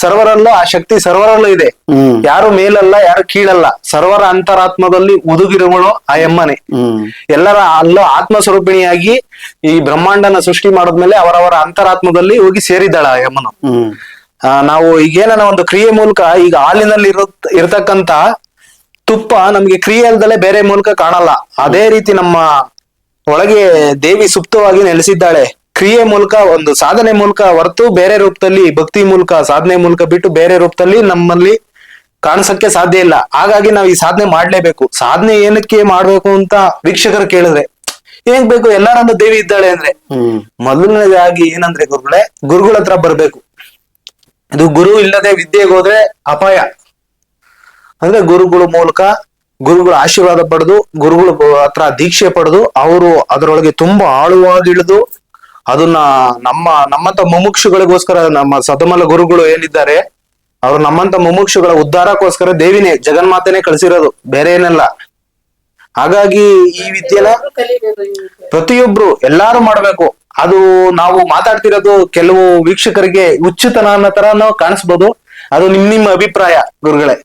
ಸರ್ವರಲ್ಲೂ ಆ ಶಕ್ತಿ ಸರ್ವರಲ್ಲೂ ಇದೆ. ಯಾರು ಮೇಲಲ್ಲ, ಯಾರು ಕೀಳಲ್ಲ, ಸರ್ವರ ಅಂತರಾತ್ಮದಲ್ಲಿ ಉದುಗಿರುವಳು ಆ ಎಮ್ಮನೆ. ಎಲ್ಲರ ಅಲ್ಲೂ ಆತ್ಮ ಸ್ವರೂಪಿಣಿಯಾಗಿ ಈ ಬ್ರಹ್ಮಾಂಡನ ಸೃಷ್ಟಿ ಮಾಡಿದ್ಮೇಲೆ ಅವರವರ ಅಂತರಾತ್ಮದಲ್ಲಿ ಹೋಗಿ ಸೇರಿದ್ದಾಳ ಆ ಯಮ್ಮನು. ನಾವು ಈಗೇನ ಒಂದು ಕ್ರಿಯೆ ಮೂಲಕ, ಈಗ ಹಾಲಿನಲ್ಲಿ ಇರತಕ್ಕಂತ ತುಪ್ಪ ನಮ್ಗೆ ಕ್ರಿಯೆ ಅಲ್ದಲೆ ಬೇರೆ ಮೂಲಕ ಕಾಣಲ್ಲ. ಅದೇ ರೀತಿ ನಮ್ಮ ಒಳಗೆ ದೇವಿ ಸುಪ್ತವಾಗಿ ನೆಲೆಸಿದ್ದಾಳೆ. ಕ್ರಿಯೆ ಮೂಲಕ, ಒಂದು ಸಾಧನೆ ಮೂಲಕ ಹೊರತು ಬೇರೆ ರೂಪದಲ್ಲಿ, ಭಕ್ತಿ ಮೂಲಕ, ಸಾಧನೆ ಮೂಲಕ ಬಿಟ್ಟು ಬೇರೆ ರೂಪದಲ್ಲಿ ನಮ್ಮಲ್ಲಿ ಕಾಣಿಸಕ್ಕೆ ಸಾಧ್ಯ ಇಲ್ಲ. ಹಾಗಾಗಿ ನಾವು ಈ ಸಾಧನೆ ಮಾಡ್ಲೇಬೇಕು. ಸಾಧನೆ ಏನಕ್ಕೆ ಮಾಡ್ಬೇಕು ಅಂತ ವೀಕ್ಷಕರು ಕೇಳಿದ್ರೆ ಏನ್ ಬೇಕು, ಎಲ್ಲರಲ್ಲೂ ದೇವಿ ಇದ್ದಾಳೆ ಅಂದ್ರೆ ಮೊದಲನೇದಾಗಿ ಏನಂದ್ರೆ ಗುರುಗಳ ಹತ್ರ ಬರ್ಬೇಕು. ಇದು ಗುರು ಇಲ್ಲದೆ ವಿದ್ಯೆಗೆ ಹೋದ್ರೆ ಅಪಾಯ. ಅಂದ್ರೆ ಗುರುಗಳ ಮೂಲಕ, ಗುರುಗಳ ಆಶೀರ್ವಾದ ಪಡೆದು, ಗುರುಗಳ ಹತ್ರ ದೀಕ್ಷೆ ಪಡೆದು, ಅವರು ಅದರೊಳಗೆ ತುಂಬಾ ಆಳವಾಗಿ ಇಳಿದು ಅದನ್ನ ನಮ್ಮಂತ ಮುಮುಕ್ಷುಗಳಿಗೋಸ್ಕರ, ನಮ್ಮ ಸದಮಲ ಗುರುಗಳು ಏನಿದ್ದಾರೆ ಅವ್ರು ನಮ್ಮಂತ ಮುಮುಕ್ಷುಗಳ ಉದ್ಧಾರಕ್ಕೋಸ್ಕರ ದೇವಿನೇ, ಜಗನ್ಮಾತೆನೆ ಕಳಿಸಿರೋದು, ಬೇರೆ ಏನಲ್ಲ. ಹಾಗಾಗಿ ಈ ವಿದ್ಯೆನ ಪ್ರತಿಯೊಬ್ರು ಎಲ್ಲಾರು ಮಾಡ್ಬೇಕು. ಅದು ನಾವು ಮಾತಾಡ್ತಿರೋದು ಕೆಲವು ವೀಕ್ಷಕರಿಗೆ ಹುಚ್ಚುತನ ಅನ್ನೋ ತರ ನಾವು ಕಾಣಿಸ್ಬೋದು. ಅದು ನಿಮ್ಮ ಅಭಿಪ್ರಾಯ ಗುರುಗಳೇ.